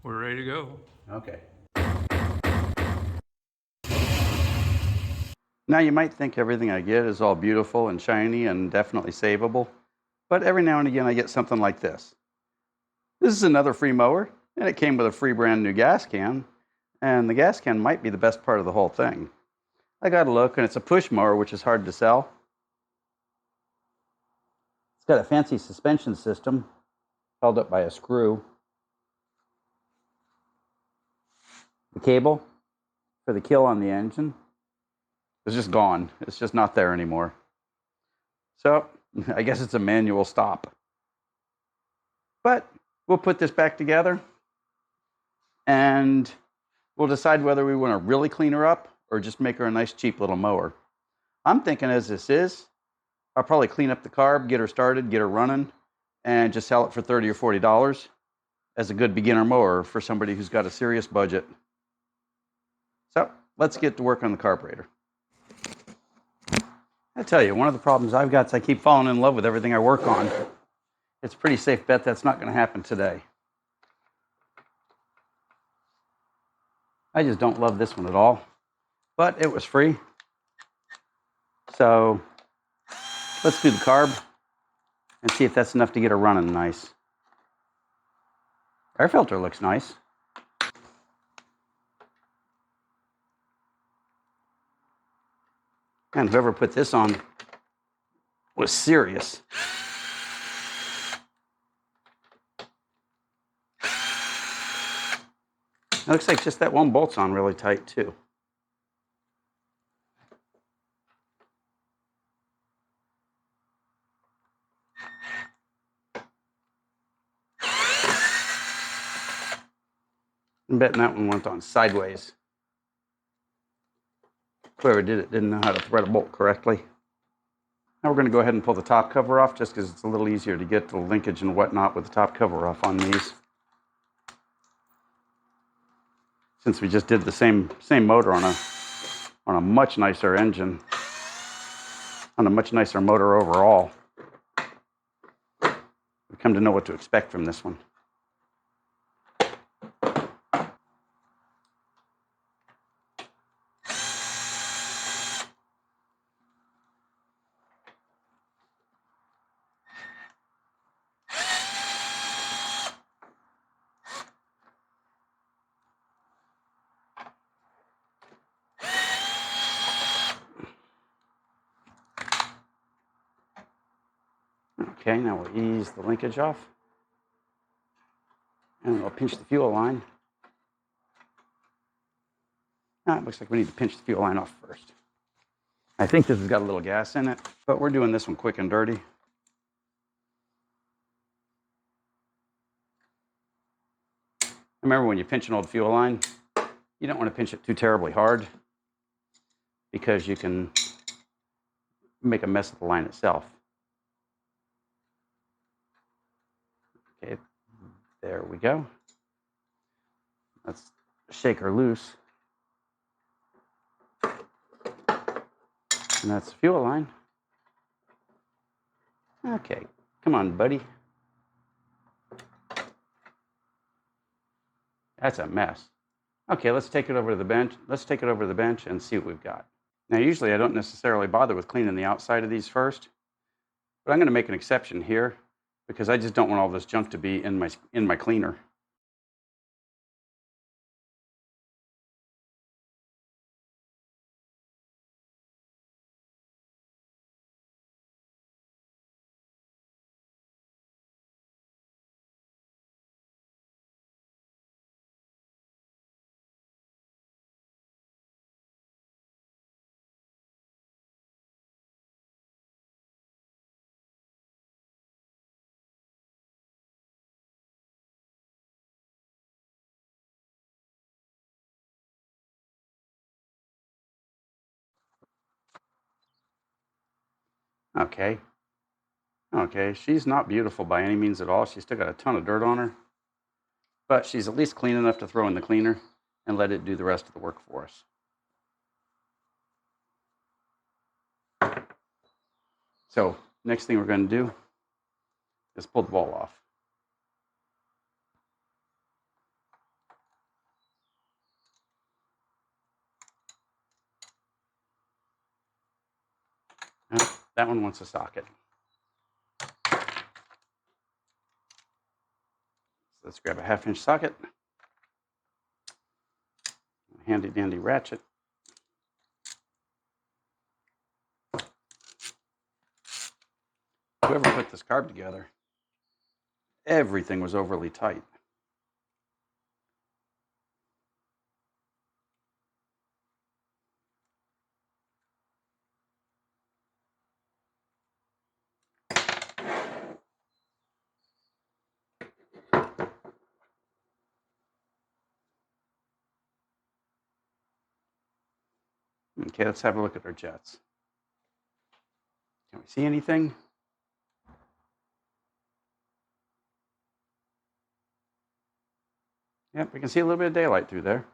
We're ready to go. Okay. Now you might think everything I get is all beautiful and shiny and definitely savable, but every now and again I get something like this. This is another free mower, and it came with a free brand new gas can, and the gas can might be the best part of the whole thing. I got a look, and it's a push mower, which is hard to sell. It's got a fancy suspension system held up by a screw. The cable for the kill on the engine is just gone. It's just not there anymore. So I guess it's a manual stop. But we'll put this back together and we'll decide whether we want to really clean her up or just make her a nice cheap little mower. I'm thinking as this is, I'll probably clean up the carb, get her started, get her running, and just sell it for $30 or $40 as a good beginner mower for somebody who's got a serious budget. So let's get to work on the carburetor. I tell you, one of the problems I've got is I keep falling in love with everything I work on. It's a pretty safe bet that's not going to happen today. I just don't love this one at all, but it was free. So let's do the carb and see if that's enough to get her running nice. Air filter looks nice. And whoever put this on was serious. It looks like just that one bolt's on really tight too. I'm betting that one went on sideways. Whoever did it didn't know how to thread a bolt correctly. Now we're going to go ahead and pull the top cover off just because it's a little easier to get the linkage and whatnot with the top cover off on these. Since we just did the same motor on a much nicer engine, on a much nicer motor overall. We come to know what to expect from this one. Okay, now we'll ease the linkage off. And we'll pinch the fuel line. It looks like we need to pinch the fuel line off first. I think this has got a little gas in it, but we're doing this one quick and dirty. Remember, when you pinch an old fuel line, you don't want to pinch it too terribly hard because you can make a mess of the line itself. Okay, there we go. Let's shake her loose. And that's the fuel line. Okay, come on, buddy. That's a mess. Okay, let's take it over to the bench. Let's take it over to the bench and see what we've got. Now, usually I don't necessarily bother with cleaning the outside of these first, but I'm going to make an exception here because I just don't want all this junk to be in my cleaner. Okay. Okay, she's not beautiful by any means at all. She's still got a ton of dirt on her, but she's at least clean enough to throw in the cleaner and let it do the rest of the work for us. So next thing we're going to do is pull the ball off. that one wants a socket. So let's grab a 1/2-inch socket. Handy dandy ratchet. Whoever put this carb together, everything was overly tight. Okay, let's have a look at our jets. Can we see anything? Yep, we can see a little bit of daylight through there.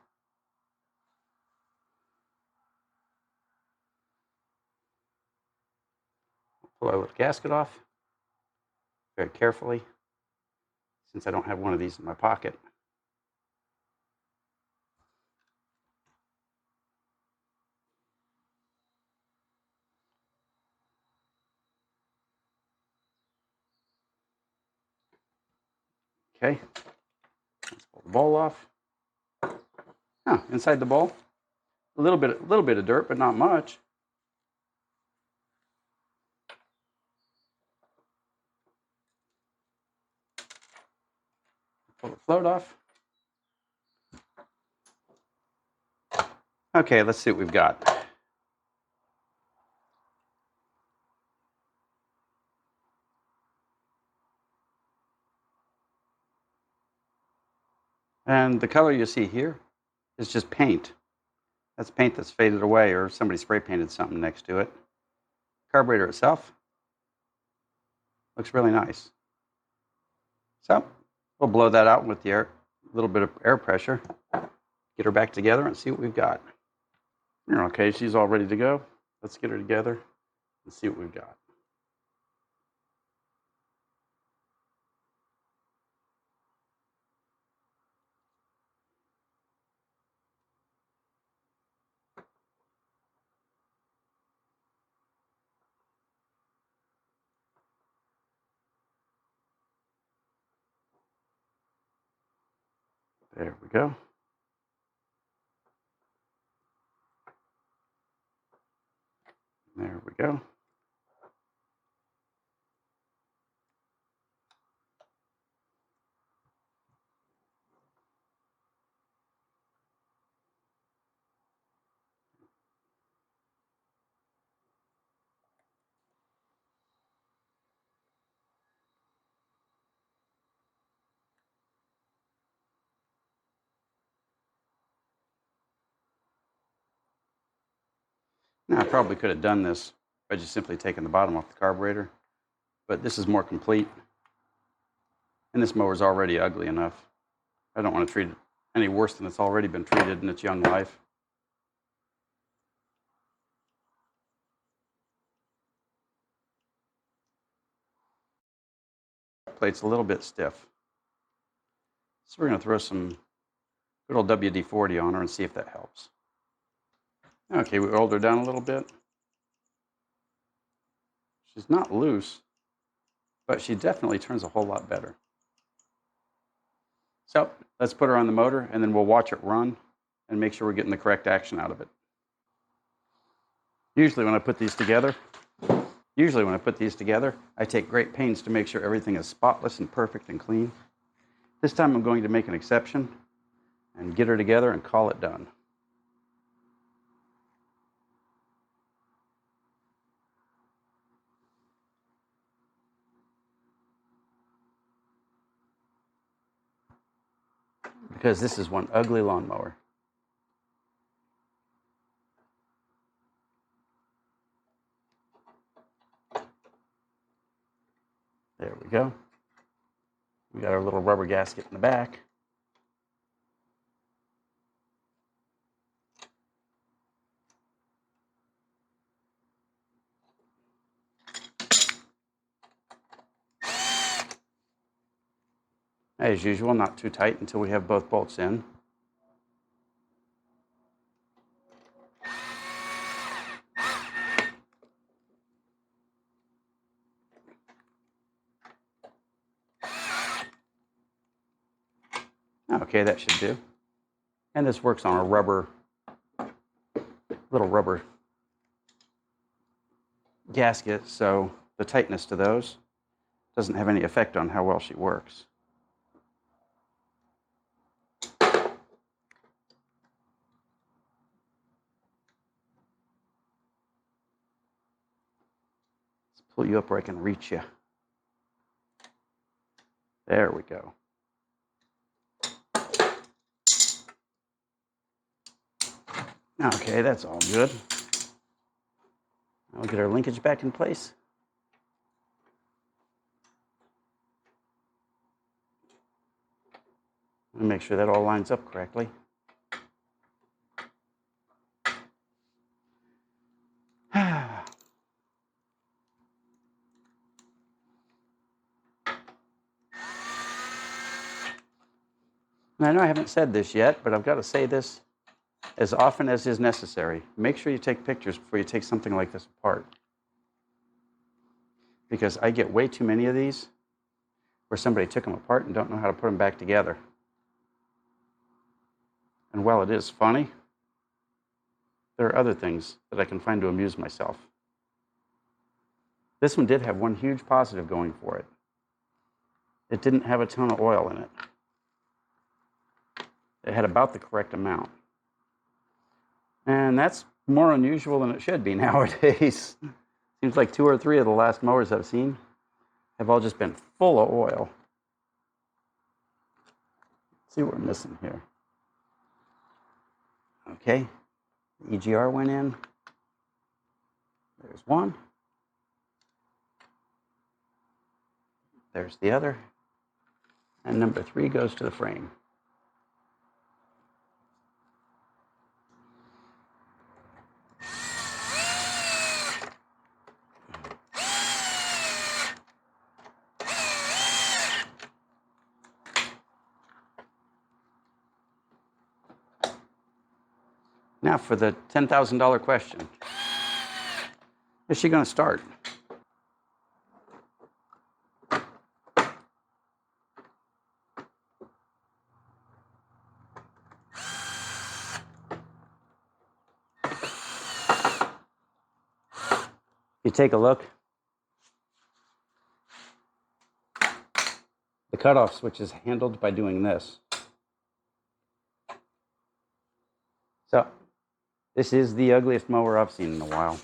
Pull our little gasket off very carefully, since I don't have one of these in my pocket. Okay, let's pull the bowl off. Inside the bowl, a little bit of dirt, but not much. Pull the float off. Okay, let's see what we've got. And the color you see here is just paint. That's paint that's faded away, or somebody spray painted something next to it. Carburetor itself looks really nice. So we'll blow that out with the air, a little bit of air pressure, get her back together and see what we've got. Okay, she's all ready to go. Let's get her together and see what we've got. There we go. There we go. Now, I probably could have done this by just simply taking the bottom off the carburetor, but this is more complete. And this mower's already ugly enough. I don't want to treat it any worse than it's already been treated in its young life. Plate's a little bit stiff. So we're going to throw some good old WD-40 on her and see if that helps. Okay, we rolled her down a little bit. She's not loose, but she definitely turns a whole lot better. So let's put her on the motor, and then we'll watch it run and make sure we're getting the correct action out of it. Usually when I put these together, I take great pains to make sure everything is spotless and perfect and clean. This time I'm going to make an exception and get her together and call it done. Because this is one ugly lawnmower. There we go. We got our little rubber gasket in the back. As usual, not too tight until we have both bolts in. Okay, that should do. And this works on a little rubber gasket, so the tightness to those doesn't have any effect on how well she works. Let's pull you up where I can reach you. There we go. Okay, that's all good. I'll get our linkage back in place. And make sure that all lines up correctly. And I know I haven't said this yet, but I've got to say this as often as is necessary. Make sure you take pictures before you take something like this apart. Because I get way too many of these where somebody took them apart and don't know how to put them back together. And while it is funny, there are other things that I can find to amuse myself. This one did have one huge positive going for it. It didn't have a ton of oil in it. It had about the correct amount. And that's more unusual than it should be nowadays. Seems like 2 or 3 of the last mowers I've seen have all just been full of oil. Let's see what we're missing here. Okay, the EGR went in. There's one. There's the other. And number 3 goes to the frame. Now for the $10,000 question. Is she going to start? You take a look. The cutoff switch is handled by doing this. So, this is the ugliest mower I've seen in a while.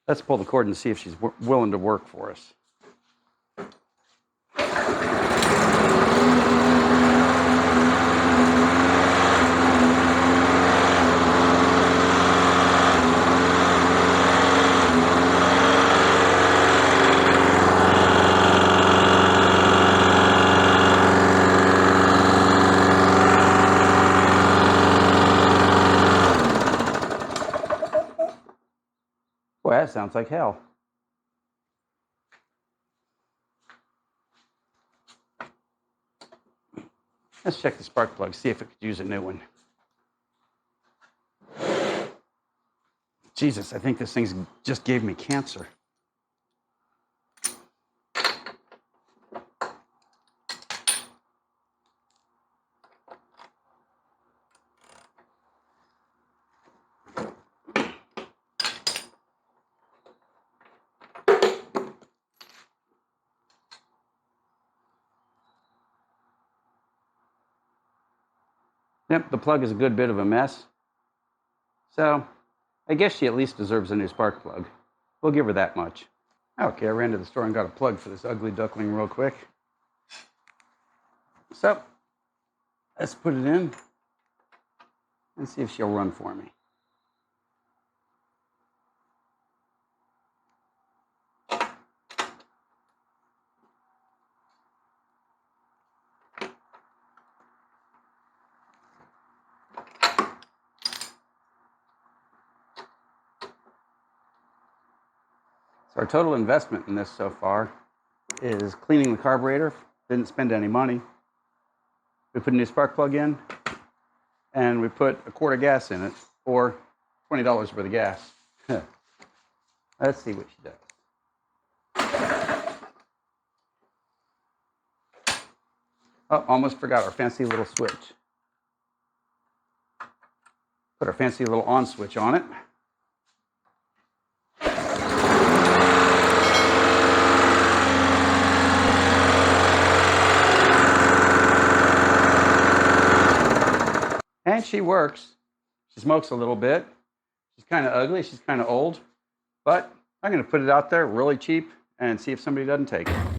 Let's pull the cord and see if she's willing to work for us. Boy, that sounds like hell. Let's check the spark plug, see if it could use a new one. Jesus, I think this thing just gave me cancer. Yep, the plug is a good bit of a mess. So, I guess she at least deserves a new spark plug. We'll give her that much. Okay, I ran to the store and got a plug for this ugly duckling real quick. So, let's put it in and see if she'll run for me. So our total investment in this so far is cleaning the carburetor. Didn't spend any money. We put a new spark plug in, and we put a quart of gas in it, or $20 worth of gas. Let's see what she does. Oh, almost forgot our fancy little switch. Put our fancy little on switch on it. And she works. She smokes a little bit. She's kind of ugly. She's kind of old. But I'm going to put it out there really cheap and see if somebody doesn't take it.